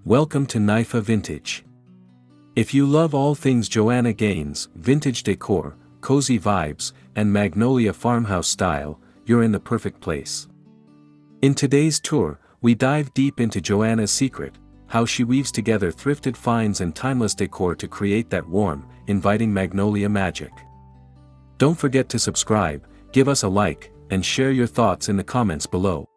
Welcome to Naifa Vintage. If you love all things Joanna Gaines, vintage decor, cozy vibes, and Magnolia farmhouse style, you're in the perfect place. In today's tour, we dive deep into Joanna's secret, how she weaves together thrifted finds and timeless decor to create that warm, inviting Magnolia magic. Don't forget to subscribe, give us a like, and share your thoughts in the comments below.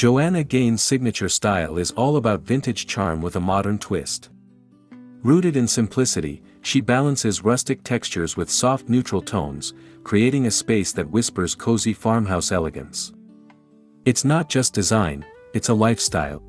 Joanna Gaines' signature style is all about vintage charm with a modern twist. Rooted in simplicity, she balances rustic textures with soft neutral tones, creating a space that whispers cozy farmhouse elegance. It's not just design, it's a lifestyle.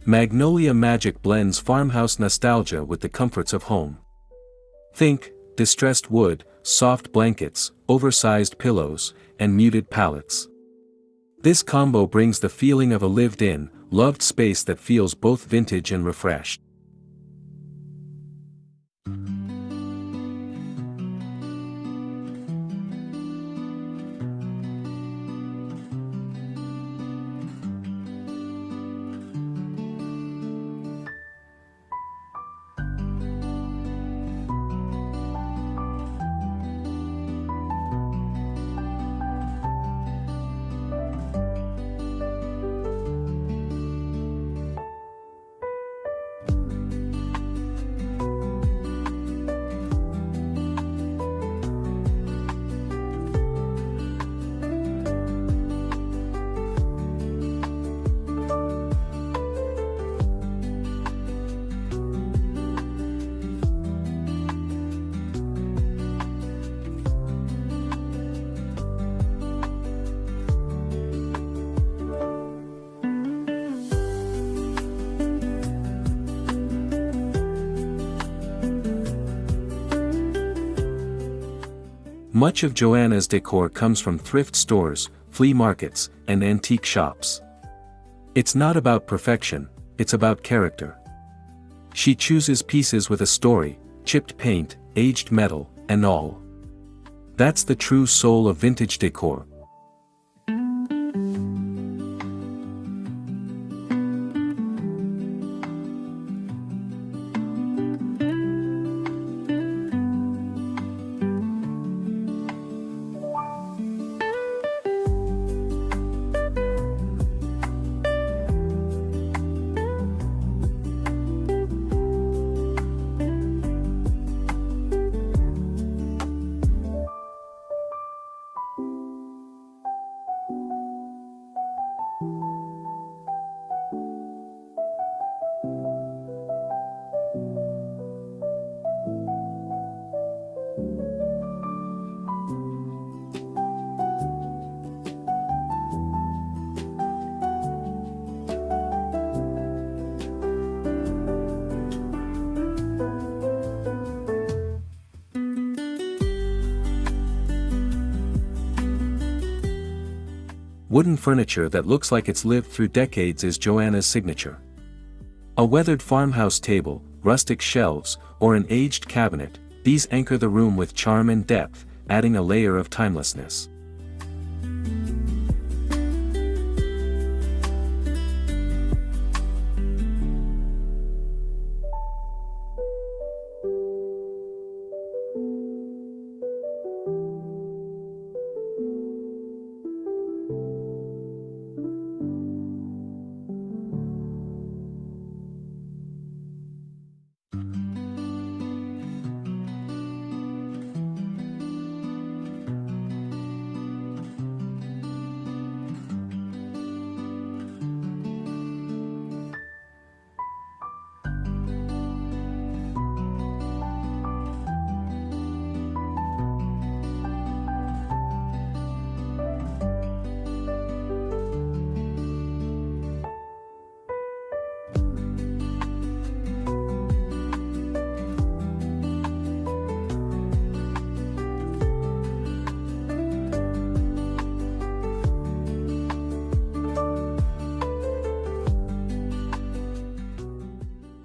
Magnolia magic blends farmhouse nostalgia with the comforts of home. Think distressed wood, soft blankets, oversized pillows, and muted palettes. This combo brings the feeling of a lived-in, loved space that feels both vintage and refreshed. Much of Joanna's decor comes from thrift stores, flea markets, and antique shops. It's not about perfection, it's about character. She chooses pieces with a story, chipped paint, aged metal, and all. That's the true soul of vintage decor. wooden furniture that looks like it's lived through decades is Joanna's signature. A weathered farmhouse table, rustic shelves, or an aged cabinet, these anchor the room with charm and depth, adding a layer of timelessness.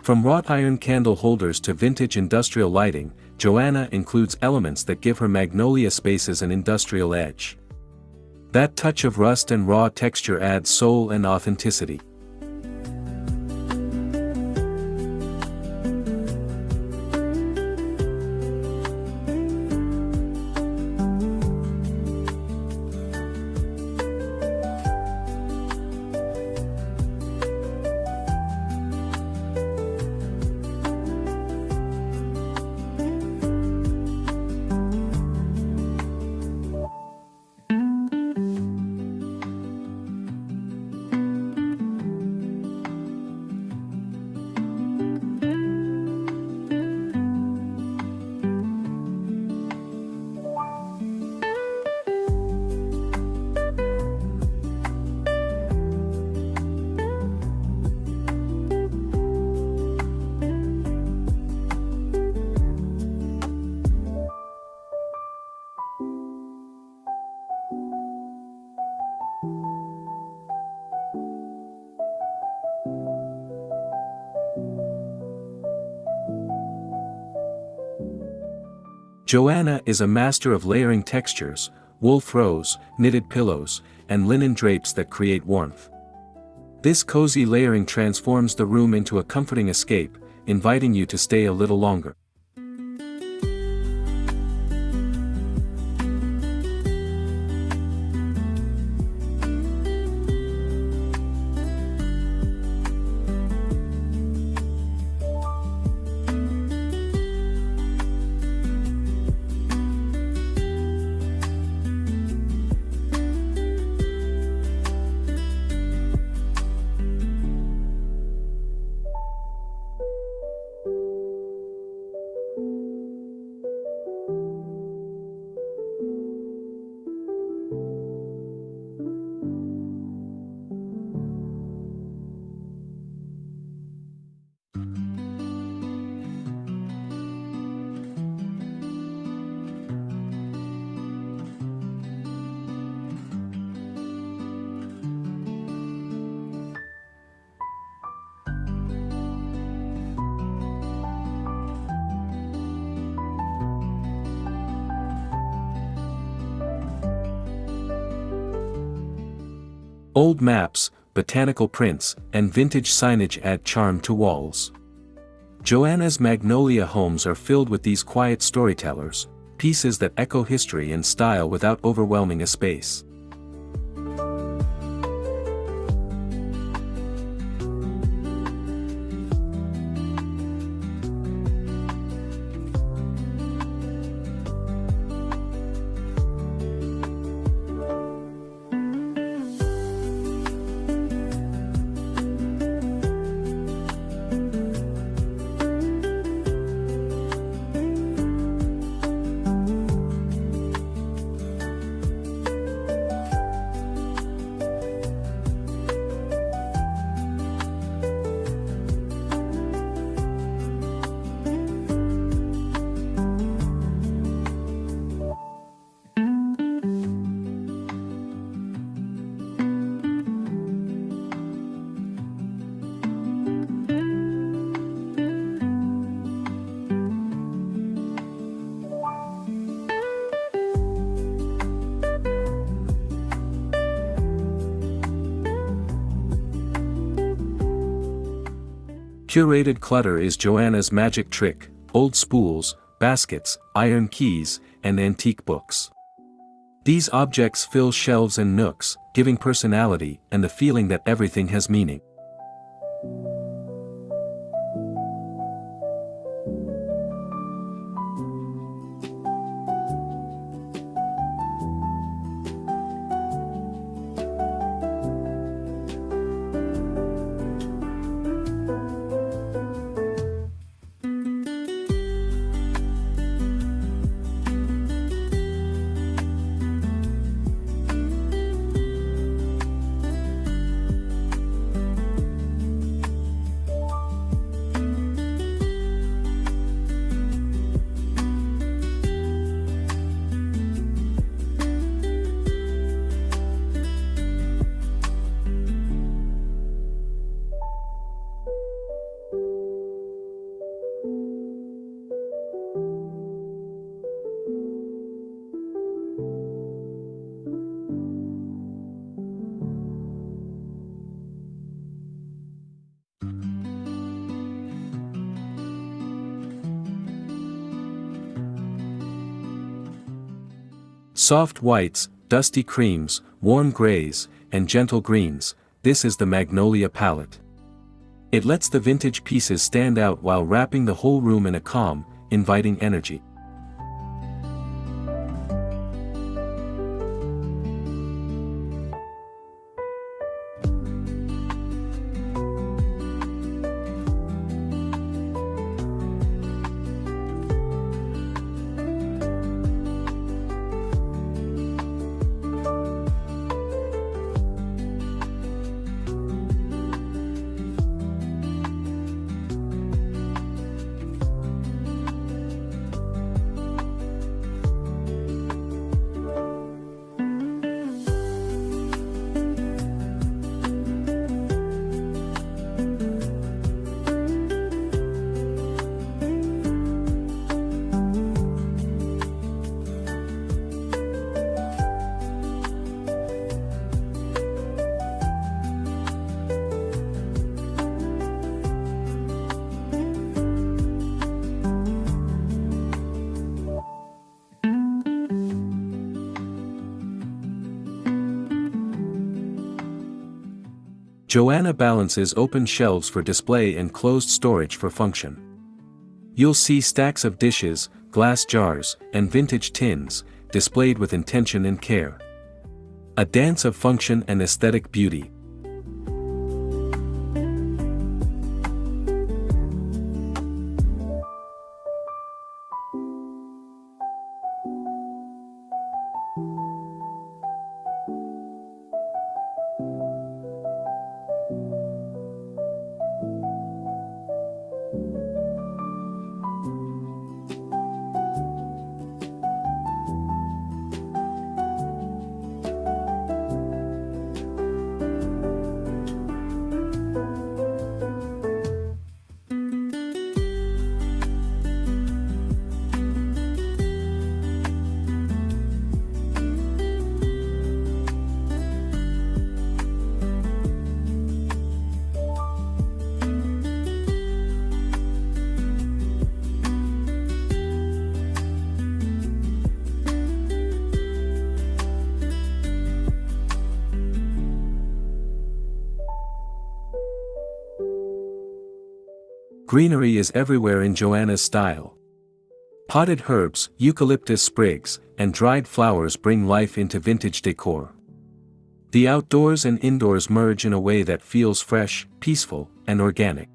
From wrought iron candle holders to vintage industrial lighting, Joanna includes elements that give her Magnolia spaces an industrial edge. That touch of rust and raw texture adds soul and authenticity. Joanna is a master of layering textures, wool throws, knitted pillows, and linen drapes that create warmth. This cozy layering transforms the room into a comforting escape, inviting you to stay a little longer. Old maps, botanical prints, and vintage signage add charm to walls. Joanna's Magnolia homes are filled with these quiet storytellers, pieces that echo history and style without overwhelming a space. Curated clutter is Joanna's magic trick: old spools, baskets, iron keys, and antique books. These objects fill shelves and nooks, giving personality and the feeling that everything has meaning. Soft whites, dusty creams, warm grays, and gentle greens, this is the Magnolia palette. It lets the vintage pieces stand out while wrapping the whole room in a calm, inviting energy. Joanna balances open shelves for display and closed storage for function. You'll see stacks of dishes, glass jars, and vintage tins, displayed with intention and care. A dance of function and aesthetic beauty. Greenery is everywhere in Joanna's style. Potted herbs, eucalyptus sprigs, and dried flowers bring life into vintage decor. The outdoors and indoors merge in a way that feels fresh, peaceful, and organic.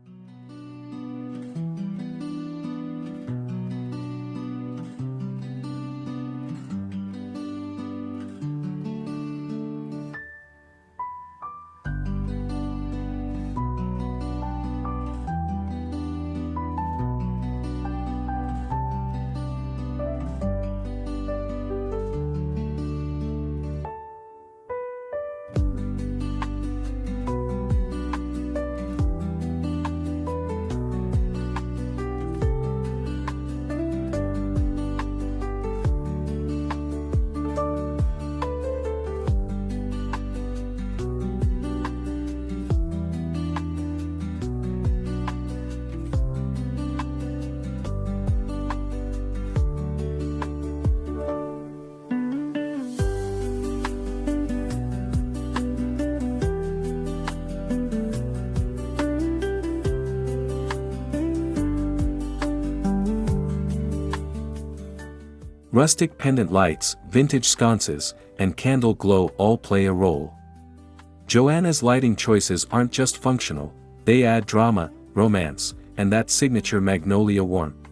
Rustic pendant lights, vintage sconces, and candle glow all play a role. Joanna's lighting choices aren't just functional, they add drama, romance, and that signature magnolia warmth.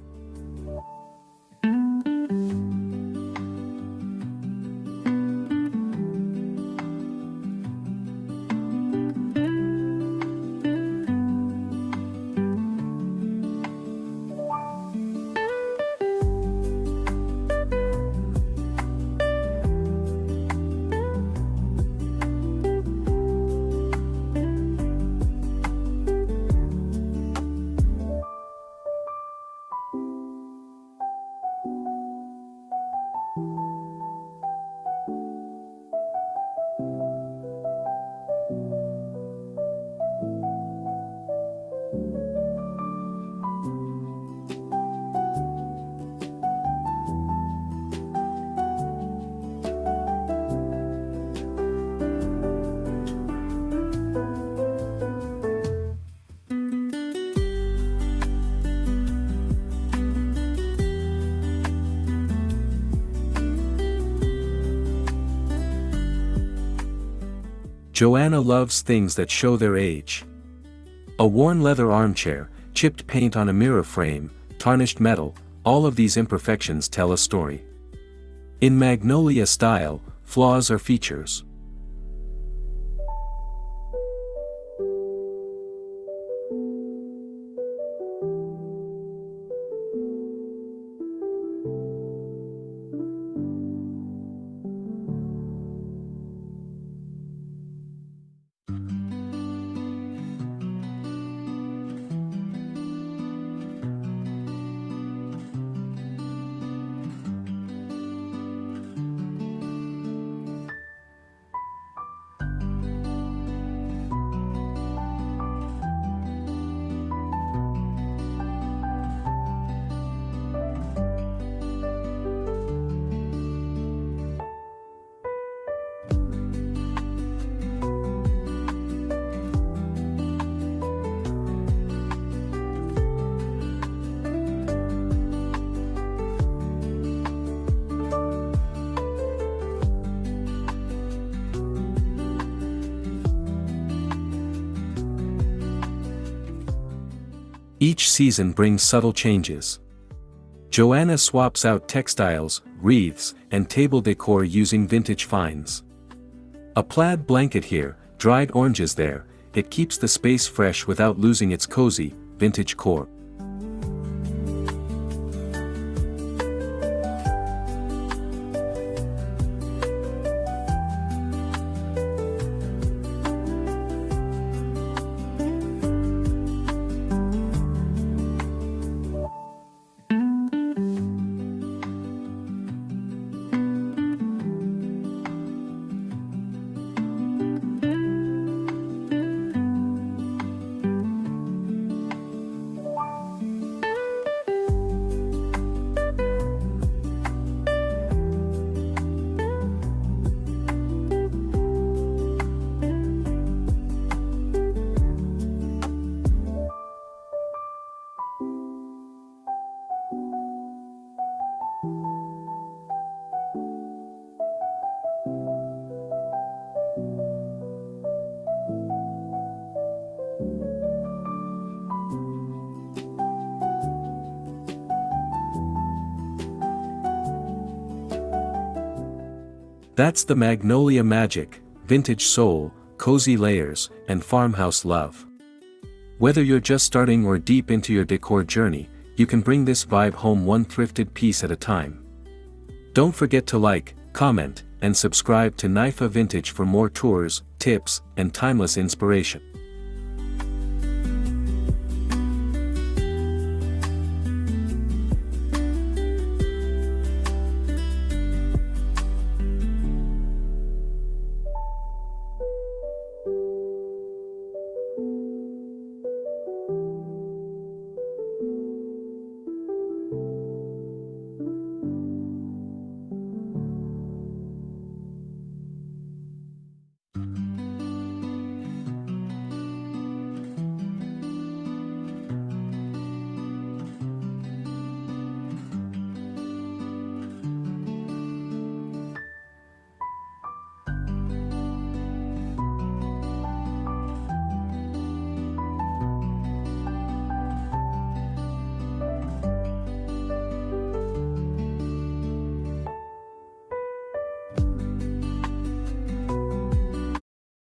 Joanna loves things that show their age. A worn leather armchair, chipped paint on a mirror frame, tarnished metal, all of these imperfections tell a story. In Magnolia style, flaws are features. Each season brings subtle changes. Joanna swaps out textiles, wreaths, and table decor using vintage finds. A plaid blanket here, dried oranges there, it keeps the space fresh without losing its cozy, vintage core. That's the Magnolia magic, vintage soul, cozy layers, and farmhouse love. Whether you're just starting or deep into your decor journey, you can bring this vibe home one thrifted piece at a time. Don't forget to like, comment, and subscribe to Naifa Vintage for more tours, tips, and timeless inspiration.